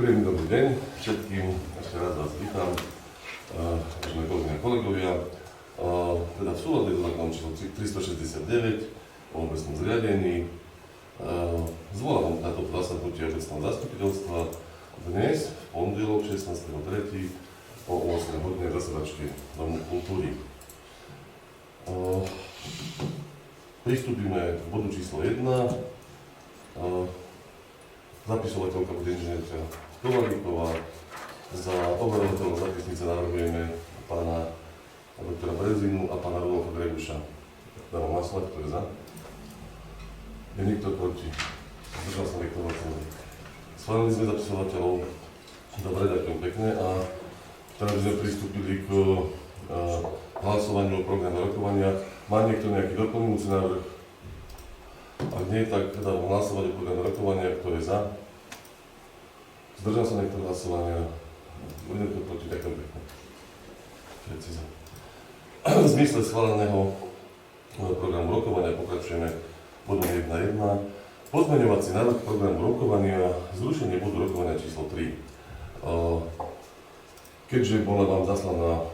Príjemný dobrý deň všetkým, ešte raz vás vítam, vážené kolegyne a kolegovia. Teda v súlade s zákonom číslo 369 o obecnom zriadení zvolávam na toto zasadnutie obecného zastupiteľstva dnes, v pondelok 16.3. o 8 hodine v zasadačke Domu kultúry. Pristúpime k bodu číslo 1. Zapisovateľka bude inžinierka Kovalíková. Za overovateľov zápisnice navrhujeme pána doktora Brezinu a pána Rudolfa Greguša. Dávam hlasovať, kto je za. Je nikto proti. Zdržal sa niekto hlasovať. Schválili sme zapisovateľov. Dobre, ďakujem pekne. A teraz sme pristúpili k hlasovaniu o programe rokovania. Má niekto nejaký doplňujúci návrh? Ak nie, tak dávam hlasovať o programe rokovania. Kto je za? Zdržal sa niekto hlasovania? Budem to proti, ďakujem pekne. Všetci za. V zmysle schváleného programu rokovania pokračujeme bodom 1.1. Pozmeňovací návrh programu rokovania, zrušenie bodu rokovania číslo 3. Keďže bola vám zaslaná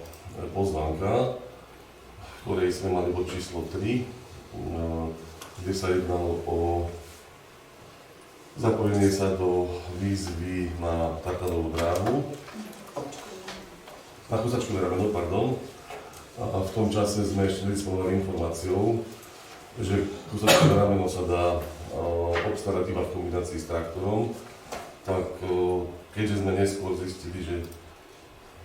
pozvánka, v ktorej sme mali bod číslo 3, kde sa jednalo o zapojenie sa do výzvy na tartanovú dráhu, na Kosačku Rameno, pardon. A v tom čase sme ešte nedisponovali informáciou, že Kosačku Rameno sa dá obstarať iba v kombinácii s traktorom, tak keďže sme neskôr zistili, že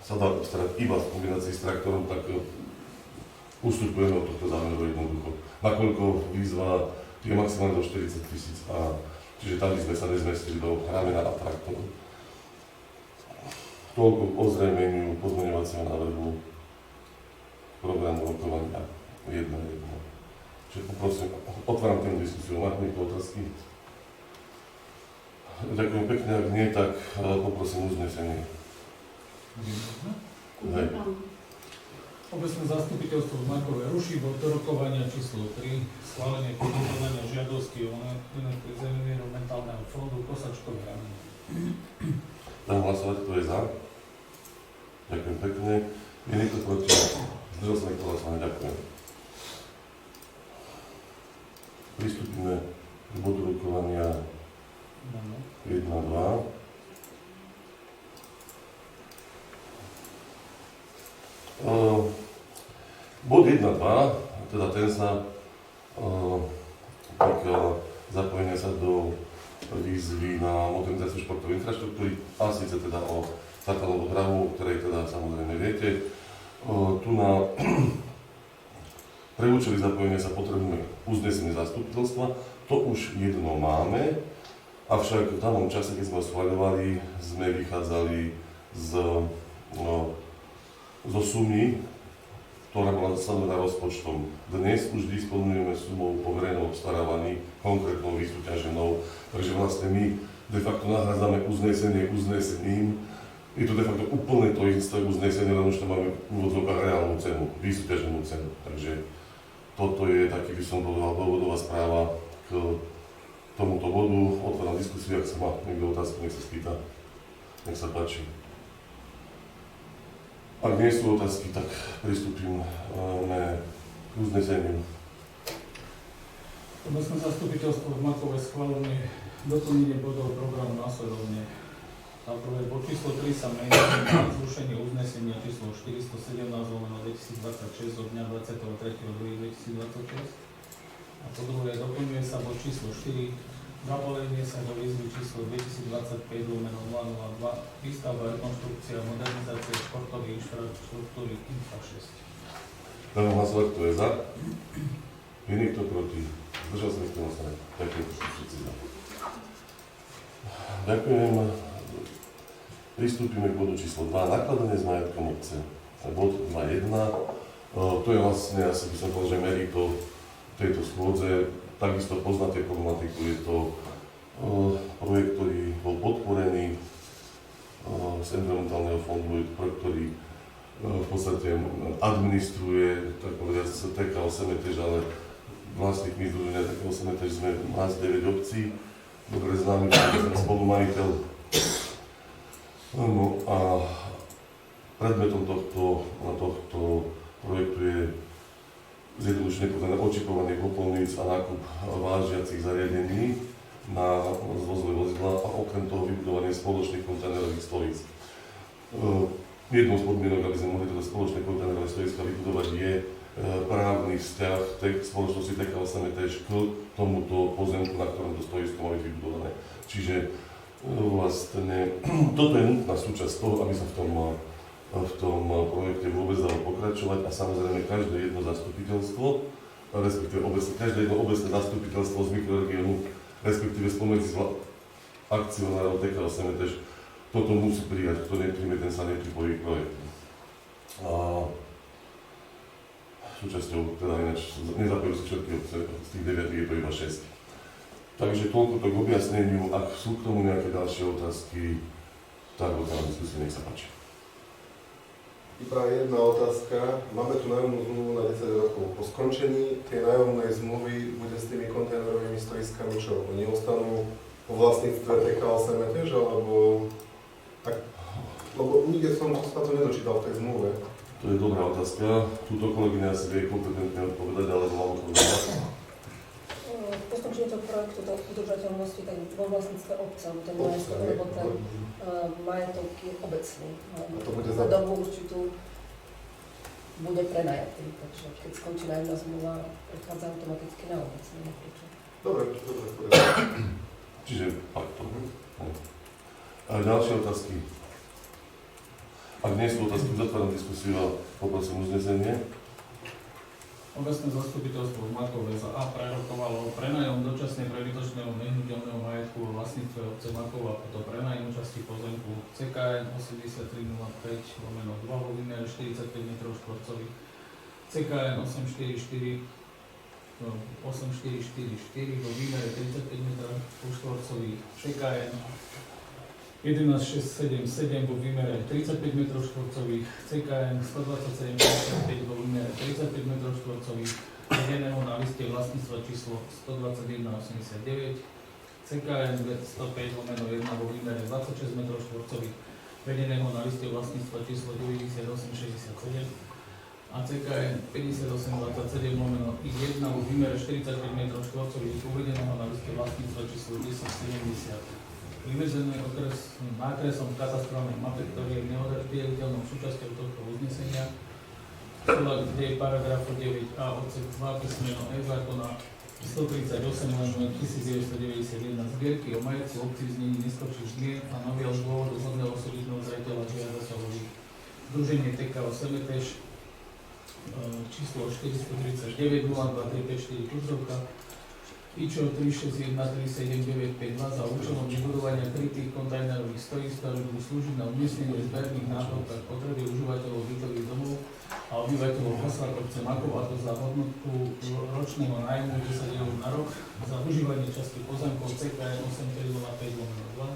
sa dá obstarať iba v kombinácii s traktorom, tak ustupujeme od tohto zámeru jednoducho. Nakoľko výzva je maximálne do 40 000 a čiže tam by sme sa nezmestili do ramena a traktoru. Toľko k ozrejmeniu pozmeňovacieho návrhu programu rokovania 1.1. Čiže poprosím, otváram tým diskusiu. Máte niekto otázky? Ďakujem pekne, ak nie, tak poprosím uznesenie. Hej. Obecné zastupiteľstvo v Markove ruší bod do rokovania číslo 3, schválenie podľa žiadosti o z environmentálneho fondu Kosačkové Rameno. Dám hlasovať, kto je za. Ďakujem pekne. Je niekto proti? Zdržal sa niekto hlasovania, ďakujem. Pristúpime k bodu rokovania 1.2. Bod 1.2, teda ten sa týka zapojenia sa do výzvy na modernizáciu športovej infraštruktúry a síce teda o tartanovú dráhu, o ktorej teda samozrejme viete. Tu na pre účely zapojenia sa potrebujeme uznesenie zastupiteľstva, to už jedno máme, avšak v danom čase, keď sme ho schvaľovali, sme vychádzali zo sumy, ktorá bola stanovená rozpočtom. Dnes už disponujeme sumou po verejnom obstarávaní, konkrétnou vysúťaženou, takže vlastne my de facto nahrádzame uznesenie uznesením. Je to de facto úplne to isté uznesenie, len už tam máme v úvodzovkách reálnu cenu, vysúťaženú cenu. Takže toto je taký, by som povedal, dôvodová správa k tomuto bodu. Otváram diskusiu, ak sa má niekto otázku, nech sa spýta. Nech sa páči. Ak nie sú otázky, tak pristúpim k uzneseniu. Obecné zastupiteľstvo v Markove schválenie doplnenie bodov programu následovne. Na prvé bod číslo 3 sa mení na zrušenie uznesenia číslo 417/2026 od dňa 23.2.2026. A po druhé doplňuje sa bod číslo 4 zapojenie sa do výzvy číslo 2025/002 výstavba, rekonštrukcia a modernizácia športovej infraštruktúry Infra 6. Dávam hlasovať, kto je za. Je niekto proti. Zdržal sa niekto hlasovať. Ďakujem, všetci za. Ďakujem. Pristúpime k bodu číslo 2. Nakladanie s majetkom obce. Bod 2.1. To je vlastne, asi by som povedal, že merito tejto schôdze. Takisto poznáte problematiku, je to projekt, ktorý bol podporený z environmentálneho fondu, je to projekt, ktorý v podstate administruje, tak povedať, TKO Semetež, ale vlastníkmi združenia TKO Semetež sme nás 9 obcí, dobre známy spolumajiteľ No a predmetom tohto projektu je zjednodušene povedané očipovanie popolníc a nákup vážiacich zariadení na zvozové vozidlá a okrem toho vybudovanie spoločných kontajnerových stojíc. Jednou z podmienok, aby sme mohli toto spoločné kontajnerové stojiska vybudovať, je právny vzťah spoločnosti TKO Semetež k tomuto pozemku, na ktorom to stojisko má byť vybudované. Čiže vlastne toto je nutná súčasť toho, aby sa v tom projekte vôbec dalo pokračovať a samozrejme každé jedno zastupiteľstvo, respektíve každé jedno obecné zastupiteľstvo z mikroregiónu, respektíve spomedzi akcionárov TKO Semetež, toto musí prijať, kto nepríjme, ten sa nepripojí k projektu. A súčasťou, teda ináč, nezapojú sa všetky obce, z tých 9 je to iba 6. Takže toľko to k objasneniu, ak sú k tomu nejaké ďalšie otázky, tak do tej diskusie nech sa páči. Iba jedna otázka. Máme tu nájomnú zmluvu na 10 rokov. Po skončení tej nájomnej zmluvy bude s tými kontajnerovými stoiskami čo? Oni ostanú po vlastníctve TKO Semetež, alebo... Lebo nikde som sa to nedočítal v tej zmluve. To je dobrá otázka. Túto kolegyňa si vie kompetentne odpovedať, ale mám odpovedať. Po skončení toho projektu do udržateľnosti, tak vo vlastníctve obce, alebo ten majetok, lebo ten majetok je obecný. Na dobu určitú bude prenajatý, takže keď skončí nájomná zmluva, prechádza automaticky na obec. Dobre. Čiže takto. A ďalšie otázky? Ak nie sú otázky, zatváram diskusiu a poprosím uznesenie. Obecné zastupiteľstvo v Makove za A prerokovalo prenajom dočasne prebytočného nehnuteľného majetku vo vlastníctve obce Makova, potom prenajom časti pozemku CKN 8305/2 vo výmere 45 m2, CKN 8444 vo výmere 35 m2, CKN 11677 vo výmere 35 m2, CKN 12755 vo výmere 35 m2, vedeného na liste vlastníctva číslo 12189, CKN 105/1 vo výmere 26 m2, vedeného na liste vlastníctva číslo 9867 a CKN 5827/1 vo výmere 45 m2, uvedeného na liste vlastníctva číslo 1070. Vymezené nákresom v katastrálnej mape, ktorý je neoddeliteľnou súčasťou tohto uznesenia, kde je paragrafu 9a odsek 2 písmeno E zákona 138/1991 zbierky o majetku obcí znení neskôrších zmien a naviaľ z dôvodu hodného osobitného zajiteľa žiadateľovi Združenie TKO Semetež číslo 439 02 354 Kudrovka IČO 3613795 za účelom vybudovania krytých kontajnerových stojísk, ktoré budú slúžiť na umiestnenie zberných nákladov potreby užívateľov bytových domov a obyvateľov posla obce Makov, a to za hodnotu ročného nájmu 10 eur na rok za užívanie časti pozemkov CKN 8305/2,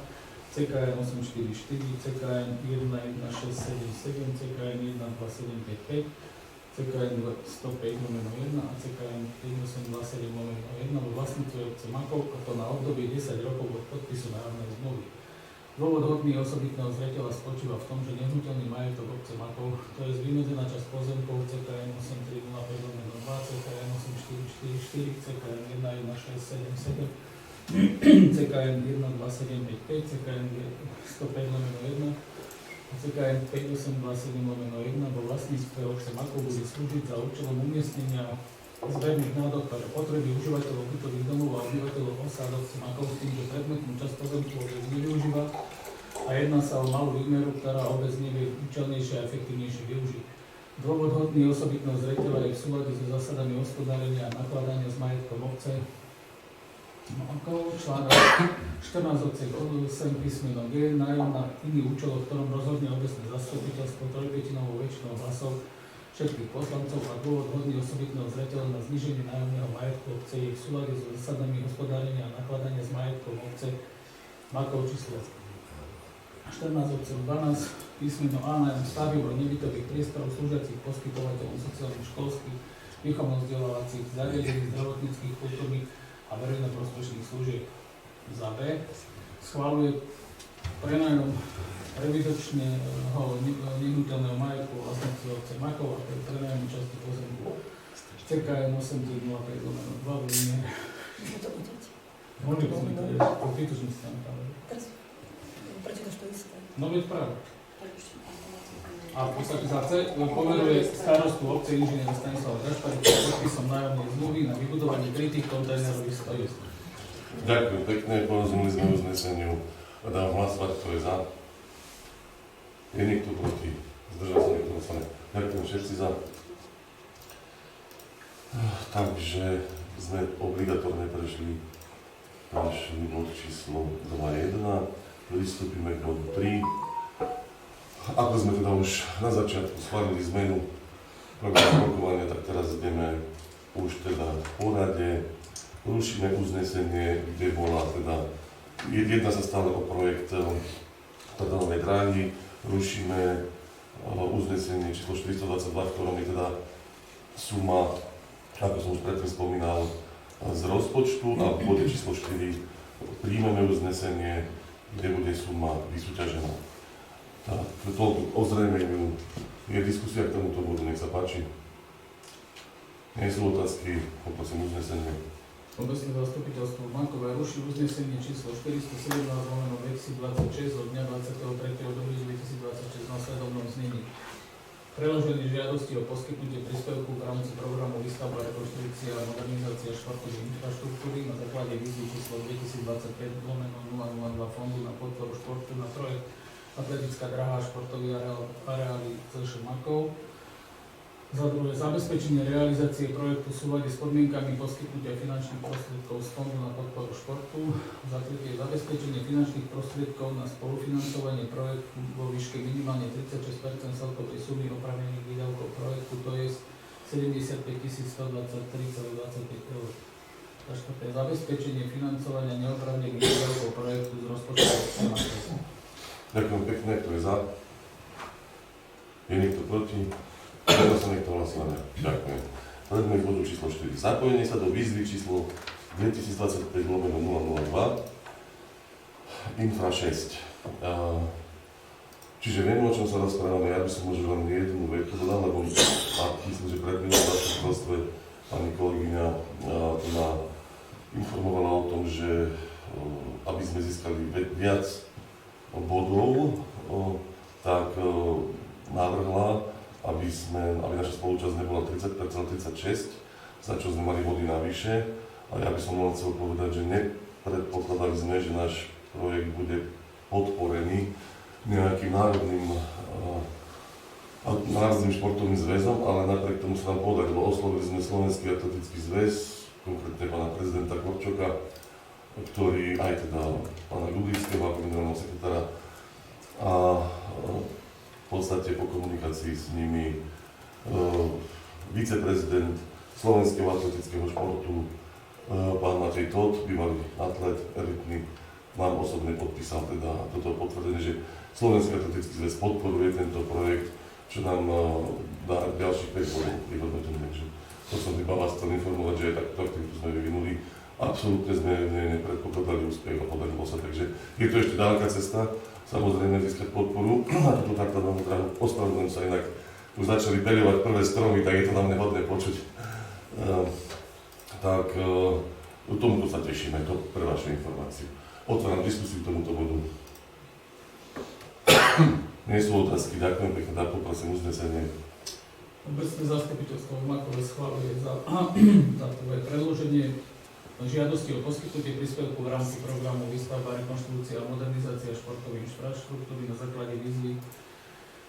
CKN 844, CKN 11677, CKN 12755, CKN 105/1 a CKN 5827/1 vo vlastníctve obce Makov, a to na obdobie 10 rokov od podpisu nájomnej zmluvy. Dôvod hodný osobitného zreteľa spočíva v tom, že nehnuteľný majetok obce Makov, to je vymedzená časť pozemkov CKN 8305/2, CKN 8444, CKN 11677, CKN 12755, CKN 105/1 a CKN 5827/1 vo vlastníctve obce Makov bude slúžiť za účelom umiestnenia zberných nádok pre potreby užívateľov bytových domov a obyvateľov osád obce Makov, s tým, že predmetnú časť pozemku obec nevyužíva a jedná sa o malú výmeru, ktorá obec nevie účelnejšie a efektívnejšie využiť. Dôvod hodný osobitného zreteľa je v súlade so zásadami hospodárenia a nakladania s majetkom obce Makov, článok 14 odsek 8 písmeno G, nájom na iný účel, o ktorom rozhodne obecné zastupiteľstvo trojpätinovou väčšinou hlasov všetkých poslancov, a dôvod hodný osobitného zreteľa na zníženie nájomného majetku obce je v súlade so zásadami hospodárenia a nakladania s majetkom obce Makov číslo 14 odsek 12 písmeno A, nájom stavieb nebytových priestorov slúžiacich poskytovateľom sociálnych, školských, výchovno-vzdelávacích zariadení, zdravotníckych, kultúrnych a verejnoprospešných služieb. Za B schvaľuje Prenajom revidočného nehnuteľného majetku vlastníctva obce Makov a prenajom časti pozemku CKM 8305/2 v Líne. Môžeme to udiť. Mohli by sme to riešiť, to prítužný stan práve. Teraz, prečo to isté? No veď práve. A v podstate za C poveruje starostu obce inžiniera Stanislava Gašparika podpisom nájomnej zmluvy na vybudovanie krytých kontajnerových stojísk. Ďakujem pekne, porozumeli sme uzneseniu a dám hlasovať, kto je za. Je niekto proti? Zdržal sa niekto hlasovania? Ďakujem všetci za. Takže sme obligatórne prešli bod číslo 2.1. Pristúpime k bodu 3. Ako sme teda už na začiatku schválili zmenu programu rokovania, tak teraz ideme už teda v porade. Rušíme uznesenie, kde bola teda, jedná sa stále o projekt Trdanovej dráhy, rušíme uznesenie číslo 422, v ktorom je teda suma, ako som už predtým spomínal, z rozpočtu a v bode číslo 4 príjmeme uznesenie, kde bude suma vysúťažená. Tak, toľko ozrejmeniu. Je diskusia k tomuto bodu, nech sa páči. Nie sú otázky, poprosím uznesenie. Obecné zastupiteľstvo Makové ruší uznesenie číslo 417/2026 od dňa 23.2.2026 v následovnom znení. Preloženie žiadosti o poskytnutie príspevku v rámci programu Výstavba, rekonštrukcia a modernizácia športovej infraštruktúry na základe výzvy číslo 2025/002 Fondu na podporu športu na projekt Atletická dráha a športový areály CŠ Makov. Za druhé, zabezpečenie realizácie projektu v súlade s podmienkami poskytnutia finančných prostriedkov z Fondu na podporu športu. Za tretie, zabezpečenie finančných prostriedkov na spolufinancovanie projektu vo výške minimálne 36% celkovej sumy oprávnených výdavkov projektu, to je 75 123,25 eur. Za štvrté, zabezpečenie financovania neoprávnených výdavkov projektu z rozpočtu. Ďakujem pekne, kto je za? Je niekto proti? Ďakujem sa niekto hlasovania. Ďakujem. Poďme k bodu číslo 4. Zapojenie sa do výzvy číslo 2025/002 Infra 6. Čiže viem, o čom sa rozprávame. Ja by som možno len jednu vetu dodal, lebo myslím, že pred minulým zastupiteľstve pani kolegyňa teda informovala o tom, že aby sme získali viac bodov, tak navrhla, aby naša spolúčasť nebola 30%, 36%, za čo sme mali body navyše. A ja by som len chcel povedať, že nepredpokladali sme, že náš projekt bude podporený nejakým národným športovým zväzom, ale napriek tomu sa nám podarilo. Oslovili sme Slovenský atletický zväz, konkrétne pána prezidenta Korčoka, ktorý aj teda pána Gudického ako generálneho sekretára a v podstate po komunikácii s nimi viceprezident Slovenského atletického športu pán Matej Todt, bývalý atlet, elitný, nám osobne podpísal teda toto potvrdenie, že Slovenský atletický zväz podporuje tento projekt, čo nám dá ďalších 5 bodov pri hodnotení. Takže to som iba vás chcel informovať, že aj takto aktivitu sme vyvinuli. Absolútne sme nepredpokladali úspech a podarilo sa, takže je to ešte ďaleká cesta. Samozrejme získať podporu na túto Trdanovú dráhu. Ospravedlňujem sa, inak už začali believať prvé stromy, tak je to nám nehodné počuť. Tomuto sa tešíme, to pre vašu informáciu. Otváram diskusiu k tomuto bodu. Nie sú otázky, ďakujem pekne, tak poprosím uznesenie. Obecné zastupiteľstvo v Makove schváluje za prvé predloženie žiadosti o poskytnutie príspevku v rámci programu Výstavba, rekonštrukcia a modernizácia športovej infraštruktúry na základe výzvy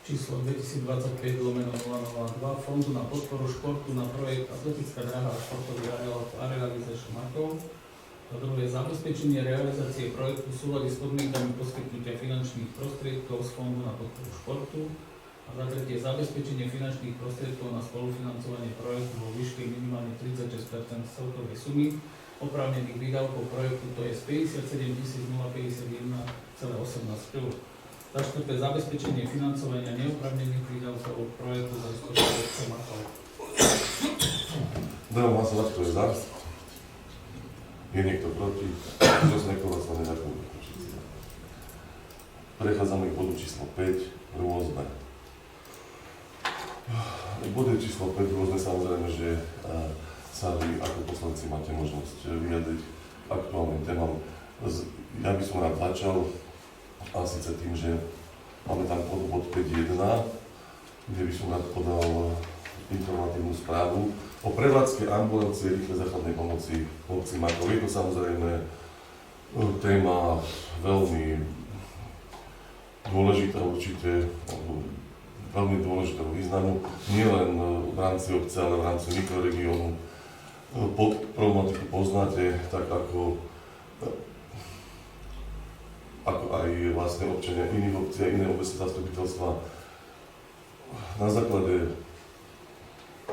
číslo 2025/002 Fondu na podporu športu na projekt Atletická dráha a športový areály CŠ Makov. Za druhé, zabezpečenie realizácie projektu v súlade s podmienkami poskytnutia finančných prostriedkov z Fondu na podporu športu. A za tretie, zabezpečenie finančných prostriedkov na spolufinancovanie projektu vo výške minimálne 36% celkovej sumy oprávnených výdavkov projektu, to je 57 051,18 eur. Za štvrté, zabezpečenie financovania neoprávnených výdavkov projektu z rozpočtu obce Makov. Dám hlasovať, kto je za. Je niekto proti? Čo sa niekto hlasovať nezakonil? Prechádzame k bodu číslo 5, rôzne. V bode číslo 5 rôzne samozrejme, že sa vy ako poslanci máte možnosť vyjadriť aktuálnym témam. Ja by som rád začal, a síce tým, že máme tam bod 5.1, kde by som rád podal informatívnu správu o prevádzke ambulancie rýchlej záchrannej pomoci v obci Makov. Je to samozrejme téma veľmi dôležitá určite, veľmi dôležitého významu, nielen v rámci obce, ale v rámci mikroregiónu. Problematiku poznáte, tak ako aj vlastne občania iných obcí a iné obecné zastupiteľstva. Na základe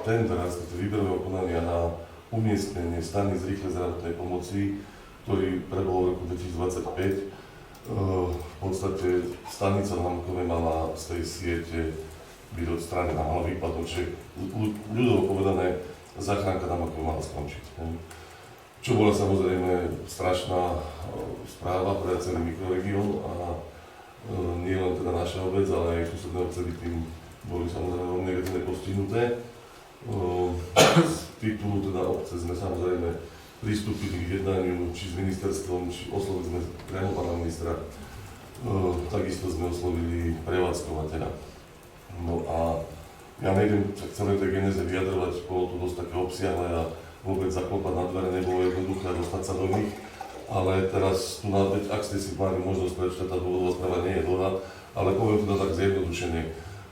tendera, výberového konania na umiestnenie staníc rýchlej zdravotnej pomoci, ktorý prebol v roku 2025, v podstate stanica na Hamkove mala z tej siete byť odstránená, mala vypadnúť, že ľudovo povedané, záchranka na Hamkove mala skončiť. Čo bola samozrejme strašná správa pre celý mikroregión a nie len teda naša obec, ale aj susedné obce by tým boli samozrejme veľmi negatívne postihnuté. Z titulu teda obce sme samozrejme pristúpili k jednaniu či s ministerstvom, či oslovili sme priamo pána ministra. Takisto sme oslovili prevádzkovateľa. No a ja nejdem sa celej tej genéze vyjadrovať, bolo to dosť také obsiahle a vôbec zaklopať na dvere nebolo jednoduché dostať sa do nich. Ale teraz tu na ak ste si mali možnosť prečítať, tá dôvodová správa nie je dlhá, ale poviem teda tak zjednodušene.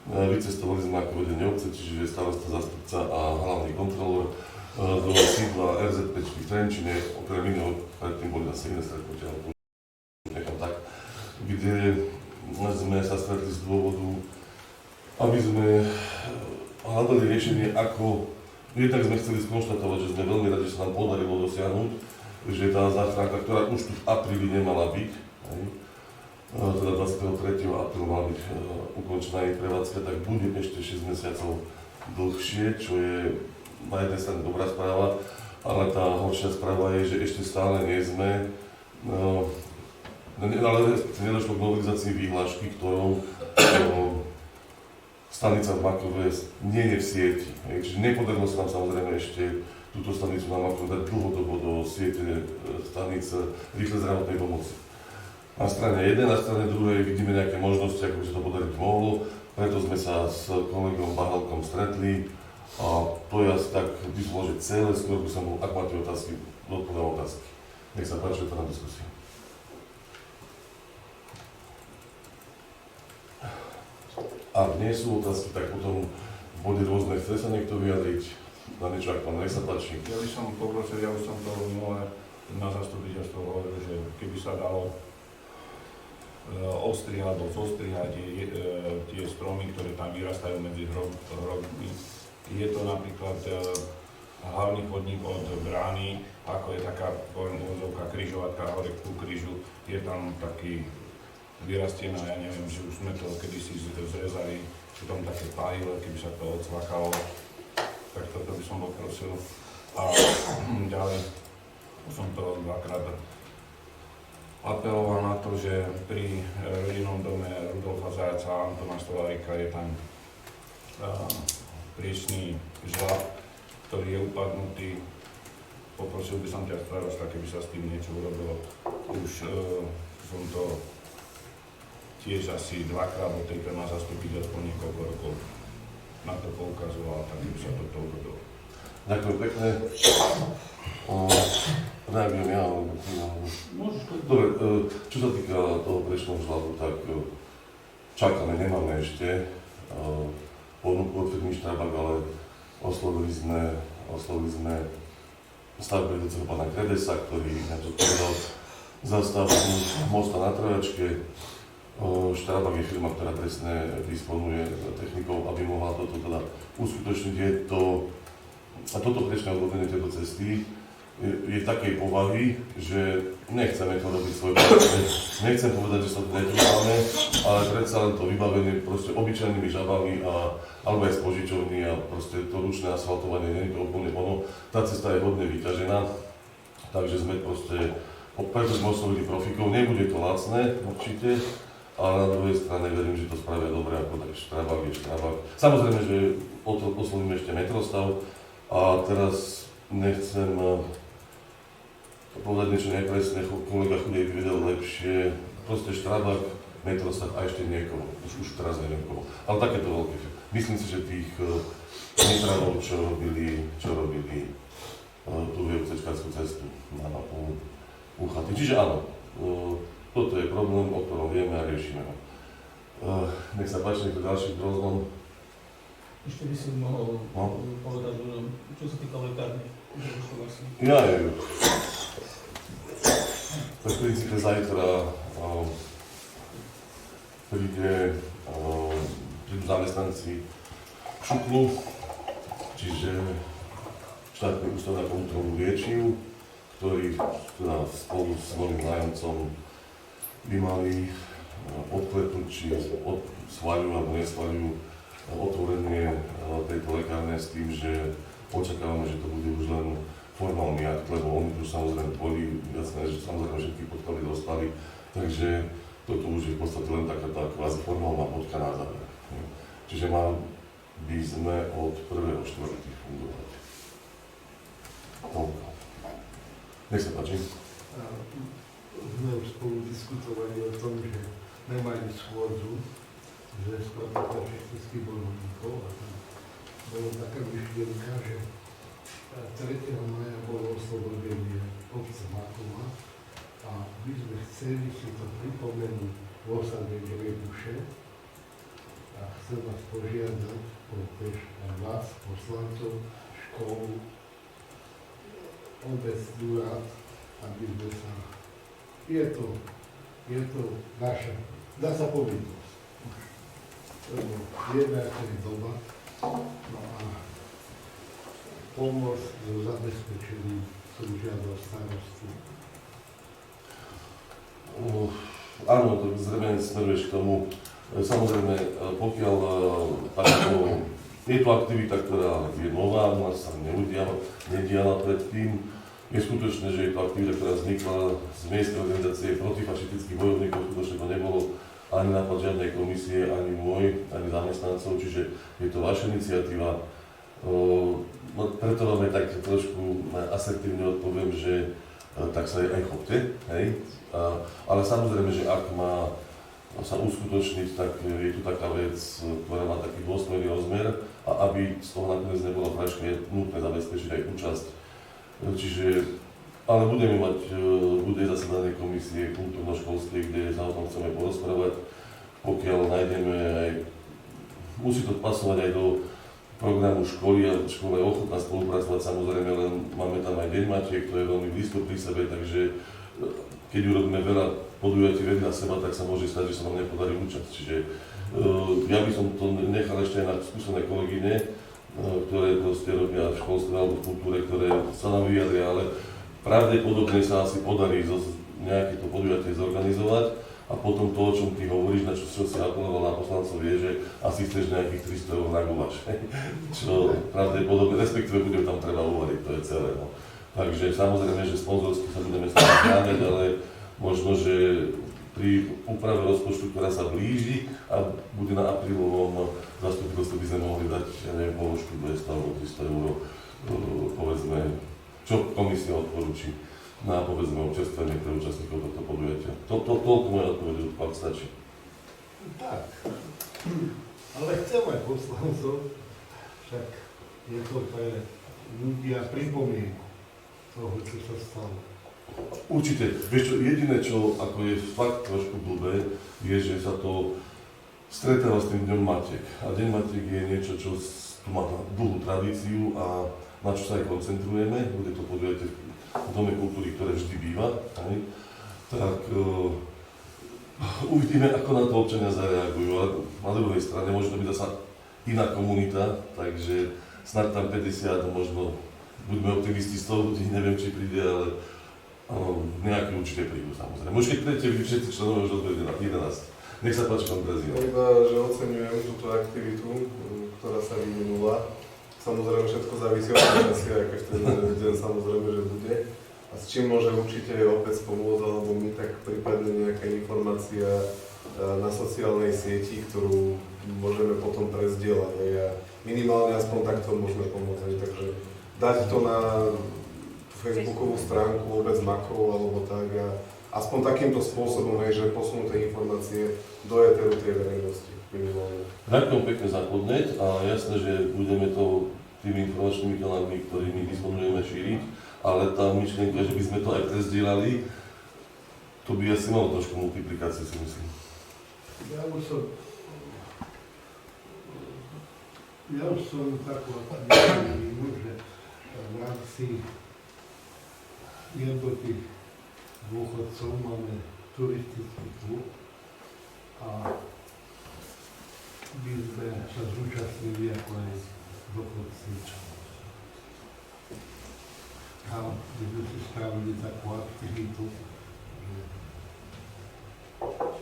Vycestovali sme ako vedenie obce, čiže starosta, zástupca a hlavný kontrolór do sídla RZP v Trenčine, okrem iného, predtým boli zase iné stretnutia, nechám tak, kde sme sa stretli z dôvodu, aby sme hľadali riešenie, ako jednak sme chceli skonštatovať, že sme veľmi radi, že sa nám podarilo dosiahnuť, že tá záchranka, ktorá už tu v apríli nemala byť, teda 23. apríla mala byť ukončená jej prevádzka, tak bude ešte 6 mesiacov dlhšie, čo je na jednej strane dobrá správa, ale tá horšia správa je, že ešte stále nie sme, ale nedošlo k novelizácii výhlášky, ktorou stanica v Makove nie je v sieti. Čiže nepodarilo sa nám samozrejme ešte túto stanicu na Makove dať dlhodobo do siete stanic rýchlej zdravotnej pomoci. Na strane jednej, na strane druhej vidíme nejaké možnosti, ako by sa to podariť mohlo, preto sme sa s kolegom Bahalkom stretli a to je asi tak, by som môže celé, skôr by som bol, ak máte otázky, odpovedal otázky. Nech sa páči, to na diskusiu. Ak nie sú otázky, tak potom v bode rôzne chce sa niekto vyjadriť na niečo, ak vám nech sa páči. Ja by som poprosil, ja už som to minulé na zastupiteľstvo hovoril, že keby sa dalo ostrihať alebo zostrihať tie stromy, ktoré tam vyrastajú medzi hrobmi. Je to napríklad hlavný chodník od brány, ako je taká úvodzovka križovatka hore ku krížu, je tam taký vyrastená, ja neviem, že už sme to kedysi zrezali, sú tam také páhyle, keby sa to odsvakalo, tak toto by som poprosil. A ďalej som to dvakrát apeloval na to, že pri rodinnom dome Rudolfa Zajaca a Antona Stolárika je tam prísny žlab, ktorý je upadnutý. Poprosil by som ťa starosta, keby sa s tým niečo urobilo. Už som to tiež asi dvakrát od tejto na zastupiteľstvo niekoľko rokov na to poukazoval, tak keby sa toto urobilo. Ďakujem pekne. Reagujem ja, dobre, čo sa týka toho prečného žlabu, tak čakáme, nemáme ešte ponuku od firmy Štrabak, ale oslovili sme stavebného pána Kredesa, ktorý nám zodpovedal za stavbu mosta na Trojačke. Štrabak je firma, ktorá presne disponuje technikou, aby mohla toto teda uskutočniť. A toto prečné odvodnenie tejto cesty je takej povahy, že nechceme to robiť svoj práce. Nechcem povedať, že sa to netrúfame, ale predsa len to vybavenie proste obyčajnými žabami alebo aj z požičovní a proste to ručné asfaltovanie nie je to úplne ono. Tá cesta je hodne vyťažená, takže sme proste, preto sme oslovili profikov, nebude to lacné určite, ale na druhej strane verím, že to spravia dobre, ako tak Štrabák je Štrabák. Samozrejme, že oslovíme ešte Metrostav a teraz nechcem povedať niečo nepresné, kolega Chudej by vedel lepšie, proste Štrabák, Metrostav a ešte niekoho, už teraz neviem koho, ale takéto veľké. Myslím si, že tých metranov, čo robili tú VUC-čkarskú cestu na chaty. Čiže áno, toto je problém, o ktorom vieme a riešime ho. Nech sa páči, niekto ďalší rozhľad. Ešte by si mohol povedať ľuďom, čo sa týka lekárne. Ja je. V princípe zajtra prídu zamestnanci ŠUKLu, čiže štátny ústav na kontrolu liečiv, ktorý teda spolu s novým nájomcom by mali odklepnúť, či schváľujú alebo neschváľujú otvorenie tejto lekárne s tým, že očakávame, že to bude už len formálny akt, lebo oni tu samozrejme boli, jasné, že samozrejme všetky podklady dostali, takže toto už je v podstate len taká tá kvázi formálna bodka na záver. Čiže mal by sme od 1.4. fungovať. Toľko. Nech sa páči. Sme už spolu diskutovali o tom, že nemajú schôdzu, že skladá fašistických bojovníkov a tam bola taká myšlienka, že 3. maja bolo oslobodenie obce Makova a my sme chceli si to pripomenúť v osade Grebuše a chcem vás požiadať aj vás, poslancov, školu, obec, úrad, aby sme sa... Je to naša, dá sa povinnosť. Lebo vieme, aká je doba, no a pomôcť so zabezpečením súžiadov starosti. Áno, to zrejme smeruješ k tomu. Samozrejme, pokiaľ je to aktivita, ktorá je nová, u nás sa nediala predtým, je skutočné, že je to aktivita, ktorá vznikla z miestnej organizácie protifašistických bojovníkov, skutočne to nebolo ani nápad žiadnej komisie, ani môj, ani zamestnancov, čiže je to vaša iniciatíva. Preto vám aj tak trošku asertívne odpoviem, že tak sa aj chopte, hej. Ale samozrejme, že ak má sa uskutočniť, tak je tu taká vec, ktorá má taký dôstojný rozmer a aby z toho nakoniec nebola fraška, je nutné zabezpečiť aj účasť. Čiže, ale bude zasadanie komisie kultúrno-školskej, kde sa o tom chceme porozprávať, pokiaľ nájdeme aj, musí to pasovať aj do programu školy a škola je ochotná spolupracovať, samozrejme, len máme tam aj Deň Matiek, to je veľmi blízko pri sebe, takže keď urobíme veľa podujatí vedľa seba, tak sa môže stať, že sa nám nepodarí účasť. Čiže ja by som to nechal ešte aj na skúsené kolegyne, ktoré proste robia v školstve alebo v kultúre, ktoré sa nám vyjadria, ale pravdepodobne sa asi podarí nejaké to podujatie zorganizovať a potom to, o čom ty hovoríš, na čo si apeloval na poslancov, vie, že asi chceš nejakých 300 eur na guláš. Čo pravdepodobne, respektíve bude tam treba uvariť, to je celé. No. Takže samozrejme, že sponzorsky sa budeme snažiť zháňať, ale možno, že pri úprave rozpočtu, ktorá sa blíži a bude na aprílovom zastupiteľstve, by sme mohli dať, ja neviem, položku 200 alebo 300 eur, povedzme, čo komisia odporúči na, povedzme, občerstvenie pre účastníkov tohto podujatia. Toľko moja odpoveď, ak stačí. Tak, ale chcem aj poslancov, však je to pre ľudia pripomienku toho, čo sa stalo. Určite. Vieš čo, jediné, čo ako je fakt trošku blbé, je, že sa to stretáva s tým Dňom Matiek. A Deň Matiek je niečo, čo tu má dlhú tradíciu a na čo sa aj koncentrujeme. Bude to podujatie v Dome kultúry, ktoré vždy býva. Aj? Tak uvidíme, ako na to občania zareagujú. Ale na druhej strane môže to byť zasa iná komunita, takže snad tam 50, možno buďme optimisti, 100 ľudí, neviem, či príde, ale nejaké určite prídu, samozrejme. Už keď prídete, vy všetci členovia už odvedete na 11. Nech sa páči, pán prezident. Iba, že oceňujem túto aktivitu, ktorá sa vyvinula. Samozrejme, všetko závisí od počasia, aj každý deň samozrejme, že bude. A s čím môže určite opäť pomôcť, alebo my, tak prípadne nejaká informácia na sociálnej sieti, ktorú môžeme potom prezdieľať. A minimálne aspoň takto môžeme pomôcť. Takže dať to na facebookovú stránku vôbec makrov alebo tak a aspoň takýmto spôsobom, že posunú tie informácie do éteru tej verejnosti. Minimálne. Ďakujem pekne za podnet a jasné, že budeme to tými informačnými kanálmi, ktorými disponujeme, šíriť, ale tá myšlienka, že by sme to aj prezdielali, to by asi malo trošku multiplikácie, si myslím. Ja už som takú výzvu, že v rámci jednotých dôchodcov máme turistický klub a by sme sa zúčastnili ako aj dôchodci. A by sme si spravili takú aktivitu, že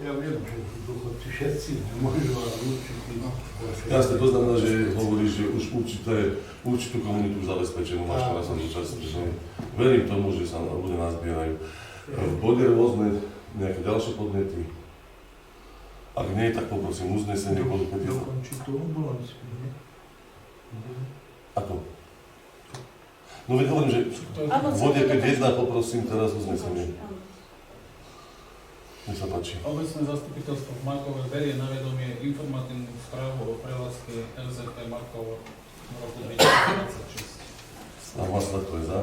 ja viem, že dôchodci všetci nemôžu, ale určitý. Jasne, to znamená, že hovoríš, že už určitú komunitu zabezpečenú máš, ktorá sa zúčastní. Verím tomu, že sa ľudia nazbierajú. V bode rôzne nejaké ďalšie podnety. Ak nie, tak poprosím uznesenie bodu 5. Dokončiť tú ambulanciu, nie? Ako? No veď hovorím, že v bode 5.1 poprosím teraz uznesenie. Nech sa páči. Obecné zastupiteľstvo v Markove berie na vedomie informatívnu správu o prevádzke LZP Markovo v roku 2026. A hlasovať, kto je za?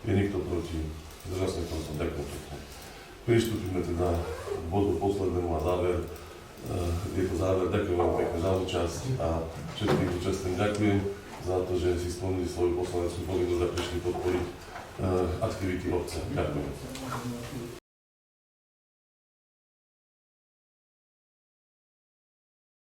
Je niekto proti? Zdržal sa niekto, ďakujem pekne. Pristúpime teda k bodu poslednému a záver. Je to záver. Ďakujem vám pekne za účasť a všetkým účastným ďakujem za to, že si splnili svoju poslaneckú povinnosť a prišli podporiť aktivity obce. Ďakujem.